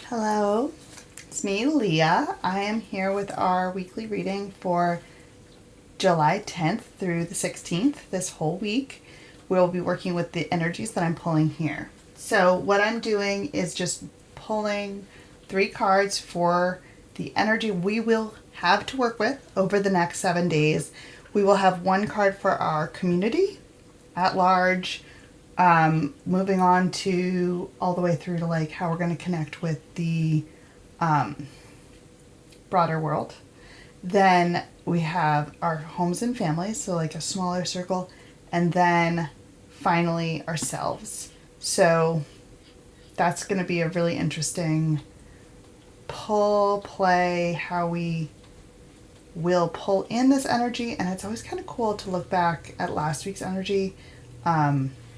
Hello, it's me, Leah. I am here with our weekly reading for July 10th through the 16th. This whole week, we'll be working with the energies that I'm pulling here. So what I'm doing is just pulling 3 cards for the energy we will have to work with over the next 7 days. We will have 1 card for our community at large, moving on to all the way through to like how we're going to connect with the broader world. Then we have our homes and families, so like a smaller circle, and then finally ourselves. So that's going to be a really interesting pull play, how we will pull in this energy. And it's always kind of cool to look back at last week's energy,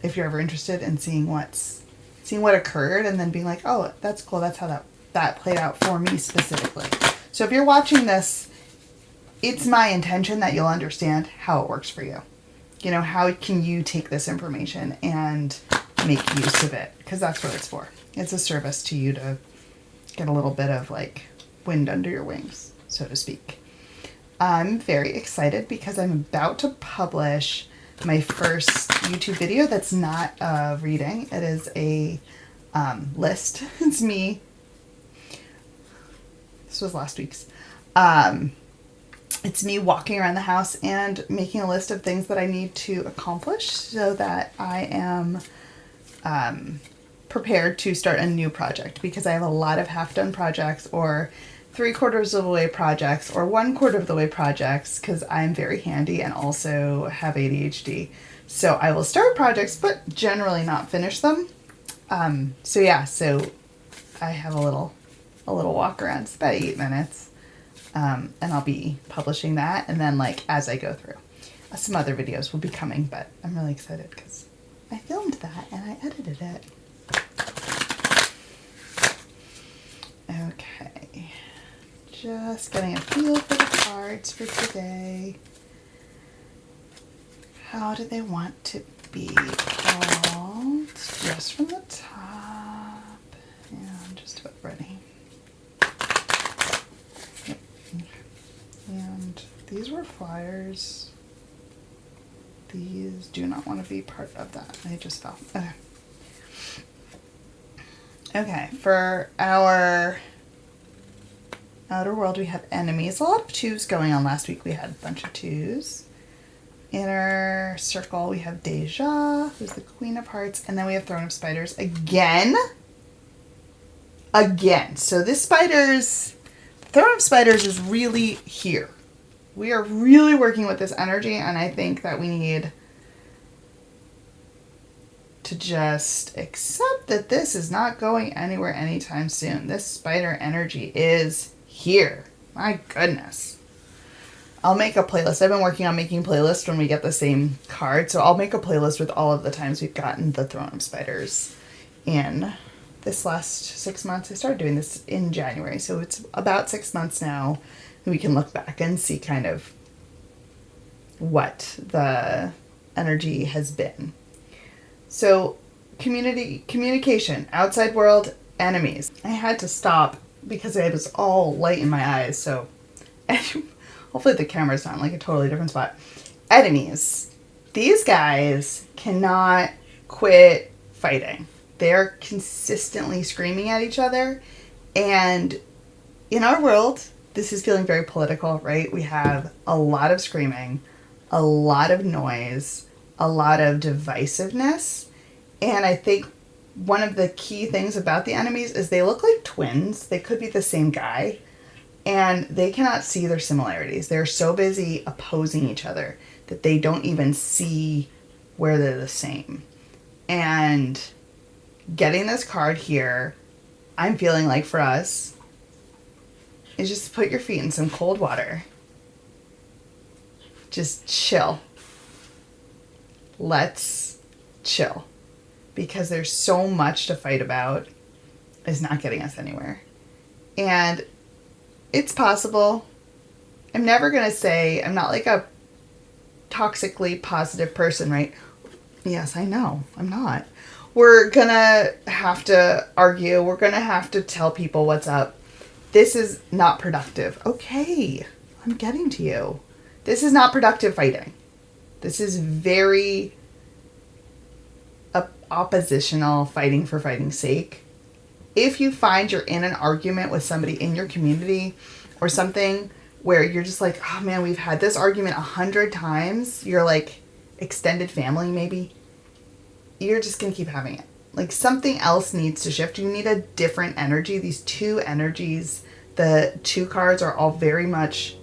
if you're ever interested in seeing what occurred and then being like, oh, that's cool, that's how that played out for me specifically. So if you're watching this, it's my intention that you'll understand how it works for you. You know, how can you take this information and make use of it? Because that's what it's for. It's a service to you to get a little bit of like wind under your wings, so to speak. I'm very excited because I'm about to publish my first YouTube video that's not a reading. It is a list. It's me. This was last week's. It's me walking around the house and making a list of things that I need to accomplish so that I am prepared to start a new project, because I have a lot of half-done projects or 3/4 of the way projects or 1/4 of the way projects, because I'm very handy and also have ADHD. So I will start projects but generally not finish them. So I have a little walk around. It's about 8 minutes. And I'll be publishing that, and then like as I go through, some other videos will be coming, but I'm really excited because I filmed that and I edited it. Okay, just getting a feel for the cards for today. How do they want to be pulled? Just from the top. Yeah, I'm just about ready. And these were flyers. These do not want to be part of that. They just fell. Okay. Okay, for our outer world, we have enemies. A lot of 2s going on. Last week we had a bunch of 2s. Inner circle, we have Deja, who's the Queen of Hearts. And then we have Throne of Spiders again. So this Throne of Spiders is really here. We are really working with this energy, and I think that we need to just accept that this is not going anywhere anytime soon. This spider energy is here. My goodness. I'll make a playlist. I've been working on making playlists when we get the same card, so I'll make a playlist with all of the times we've gotten the Throne of Spiders in this last 6 months. I started doing this in January, so it's about 6 months now. We can look back and see kind of what the energy has been. So communication, outside world, enemies. I had to stop because it was all light in my eyes, so hopefully the camera's not in like a totally different spot. Enemies. These guys cannot quit fighting. They're consistently screaming at each other. And in our world, this is feeling very political, right? We have a lot of screaming, a lot of noise, a lot of divisiveness. And I think one of the key things about the enemies is they look like twins. They could be the same guy. And they cannot see their similarities. They're so busy opposing each other that they don't even see where they're the same. And getting this card here, I'm feeling like for us, is just put your feet in some cold water. Just chill. Let's chill. Because there's so much to fight about. It's not getting us anywhere. And it's possible. I'm never going to say, I'm not like a toxically positive person, right? Yes, I know. I'm not. We're gonna have to argue. We're gonna have to tell people what's up. This is not productive. Okay, I'm getting to you. This is not productive fighting. This is very oppositional fighting for fighting's sake. If you find you're in an argument with somebody in your community or something where you're just like, oh man, we've had this argument 100 times, you're like extended family maybe, you're just going to keep having it. Like something else needs to shift. You need a different energy. These two energies, the two cards are all very much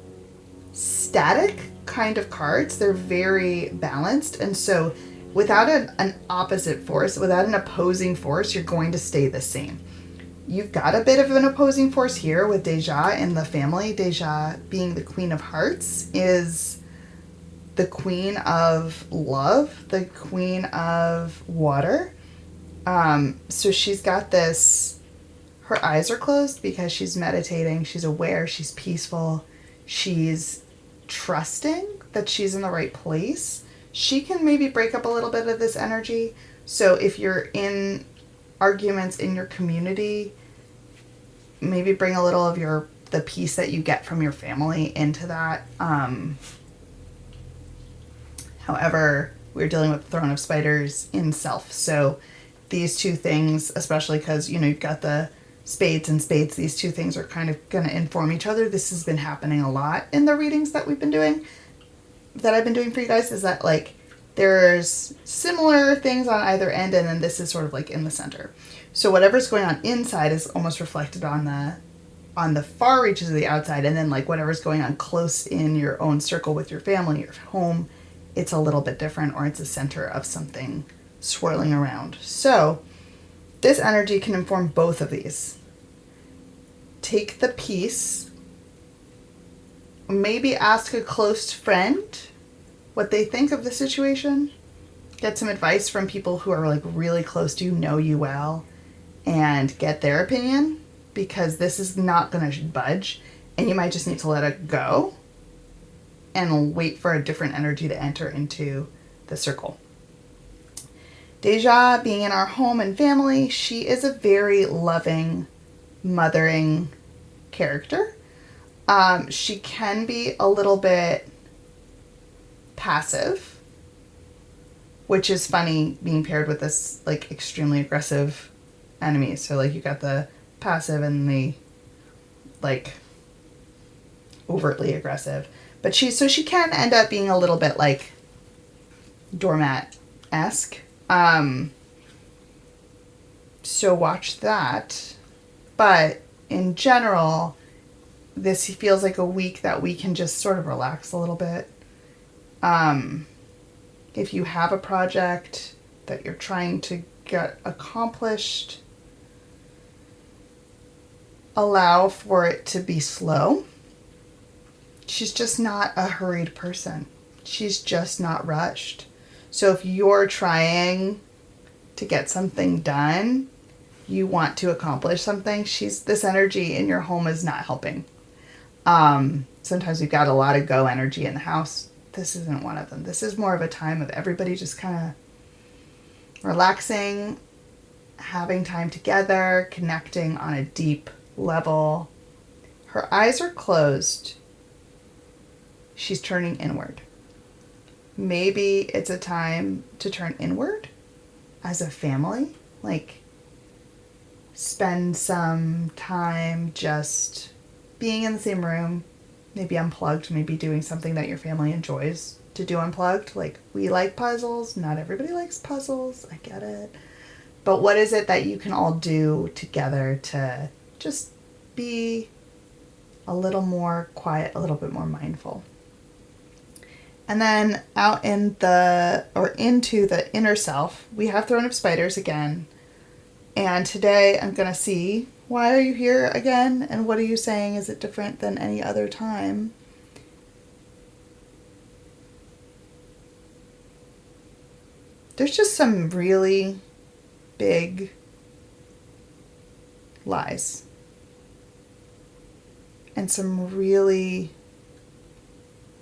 static kind of cards. They're very balanced. And so without an opposite force, without an opposing force, you're going to stay the same. You've got a bit of an opposing force here with Deja in the family. Deja, being the Queen of Hearts, is the Queen of Love, the Queen of Water. So she's got this, her eyes are closed because she's meditating, she's aware, she's peaceful, she's trusting that she's in the right place. She can maybe break up a little bit of this energy. So if you're in arguments in your community, maybe bring a little of the peace that you get from your family into that. However, we're dealing with the Throne of Spiders in self. So these two things, especially because, you've got the spades and spades, these two things are kind of going to inform each other. This has been happening a lot in the readings that we've been doing, that I've been doing for you guys, is that like there's similar things on either end, and then this is sort of like in the center. So whatever's going on inside is almost reflected on the far reaches of the outside, and then like whatever's going on close in your own circle with your family, your home, it's a little bit different, or it's a center of something swirling around. So this energy can inform both of these. Take the peace, maybe ask a close friend what they think of the situation, get some advice from people who are like really close to you, know you well, and get their opinion, because this is not going to budge, and you might just need to let it go and wait for a different energy to enter into the circle. Deja, being in our home and family, she is a very loving, mothering character. She can be a little bit passive, which is funny being paired with this like extremely aggressive enemy. So like you got the passive and the like overtly aggressive. But she can end up being a little bit like doormat-esque. So watch that. But in general, this feels like a week that we can just sort of relax a little bit. If you have a project that you're trying to get accomplished, allow for it to be slow. She's just not a hurried person. She's just not rushed. So if you're trying to get something done, you want to accomplish something, this energy in your home is not helping. Sometimes we've got a lot of go energy in the house. This isn't one of them. This is more of a time of everybody just kind of relaxing, having time together, connecting on a deep level. Her eyes are closed. She's turning inward. Maybe it's a time to turn inward as a family. Like, spend some time just being in the same room, maybe unplugged, maybe doing something that your family enjoys to do unplugged. Like, we like puzzles. Not everybody likes puzzles. I get it. But what is it that you can all do together to just be a little more quiet, a little bit more mindful? And then out into the inner self, we have Throne of Spiders again. And today I'm going to see, why are you here again? And what are you saying? Is it different than any other time? There's just some really big lies. And some really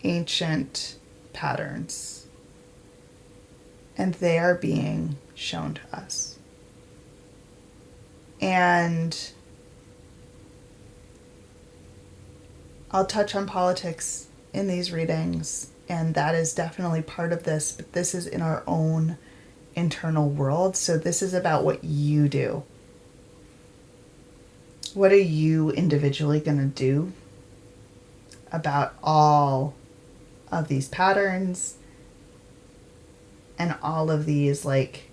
ancient patterns, and they are being shown to us. And I'll touch on politics in these readings, and that is definitely part of this, but this is in our own internal world. So this is about what you do. What are you individually going to do about all of these patterns and all of these like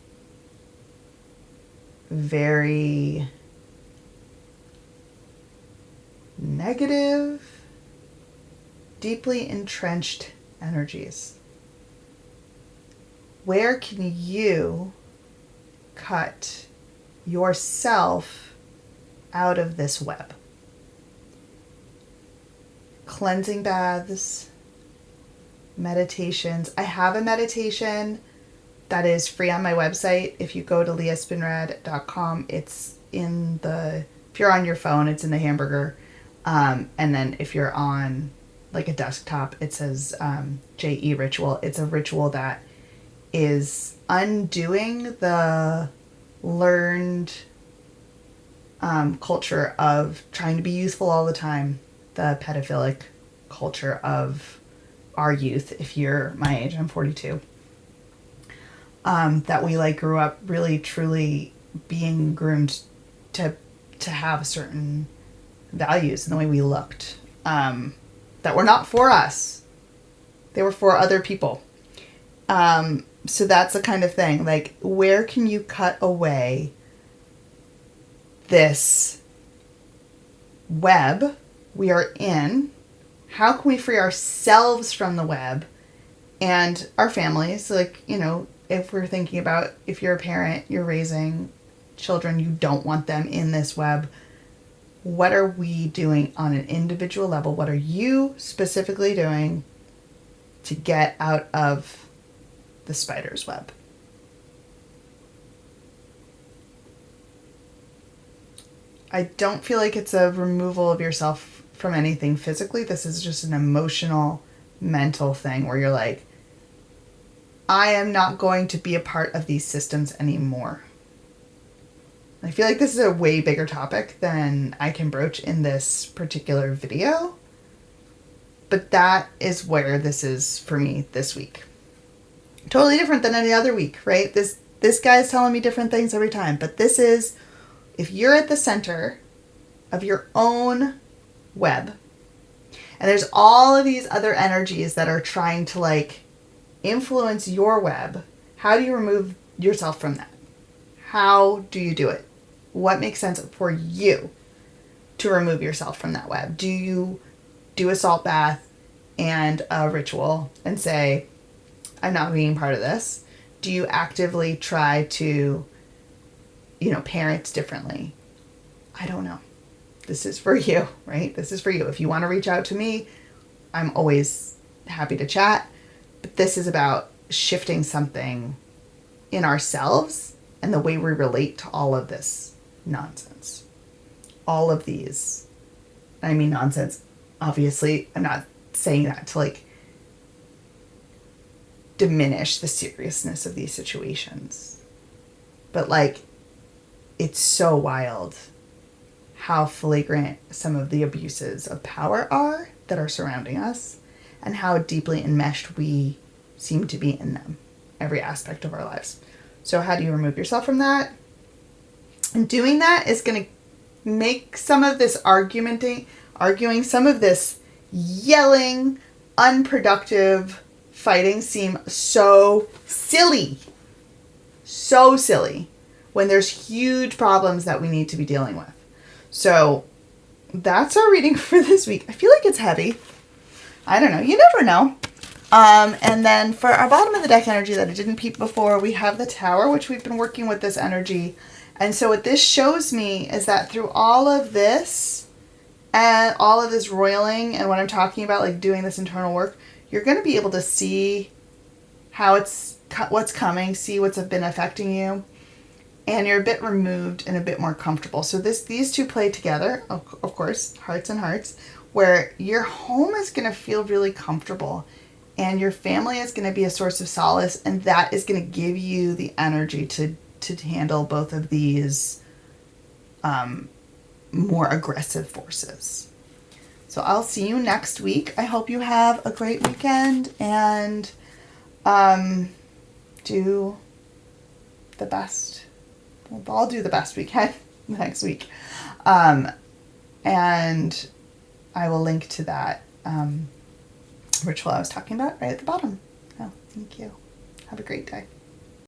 very negative, deeply entrenched energies? Where can you cut yourself out of this web? Cleansing baths, meditations. I have a meditation that is free on my website. If you go to leahspinrad.com, it's in the, if you're on your phone, it's in the hamburger. And then if you're on like a desktop, it says JE ritual. It's a ritual that is undoing the learned culture of trying to be youthful all the time, the pedophilic culture of our youth. If you're my age, I'm 42. That we like grew up really truly being groomed to have certain values and the way we looked, that were not for us. They were for other people. So that's the kind of thing, like, where can you cut away this web we are in? How can we free ourselves from the web and our families? Like, you know, if we're thinking about, if you're a parent, you're raising children, you don't want them in this web. What are we doing on an individual level? What are you specifically doing to get out of the spider's web? I don't feel like it's a removal of yourself from anything physically. This is just an emotional, mental thing where you're like, I am not going to be a part of these systems anymore. I feel like this is a way bigger topic than I can broach in this particular video. But that is where this is for me this week. Totally different than any other week, right? This guy's telling me different things every time. But this is, if you're at the center of your own web, and there's all of these other energies that are trying to like influence your web, how do you remove yourself from that? How do you do it? What makes sense for you to remove yourself from that web? Do you do a salt bath and a ritual and say, I'm not being part of this? Do you actively try to, you know, parent differently? I don't know. This is for you, right? This is for you. If you want to reach out to me, I'm always happy to chat. But this is about shifting something in ourselves and the way we relate to all of this nonsense. All of these, I mean nonsense, obviously, I'm not saying that to like diminish the seriousness of these situations. But like, it's so wild how flagrant some of the abuses of power are that are surrounding us and how deeply enmeshed we seem to be in them, every aspect of our lives. So how do you remove yourself from that? And doing that is going to make some of this arguing, some of this yelling, unproductive fighting seem so silly. So silly when there's huge problems that we need to be dealing with. So that's our reading for this week. I feel like it's heavy. I don't know. You never know. And then for our bottom of the deck energy that I didn't peep before, we have the Tower, which we've been working with this energy. And so what this shows me is that through all of this and all of this roiling and what I'm talking about, like doing this internal work, you're going to be able to see how what's coming, see what's been affecting you. And you're a bit removed and a bit more comfortable. So these two play together, of course, hearts and hearts, where your home is going to feel really comfortable and your family is going to be a source of solace, and that is going to give you the energy to handle both of these more aggressive forces. So I'll see you next week. I hope you have a great weekend and do the best. We'll all do the best we can next week. And I will link to that ritual I was talking about right at the bottom. Oh, thank you. Have a great day.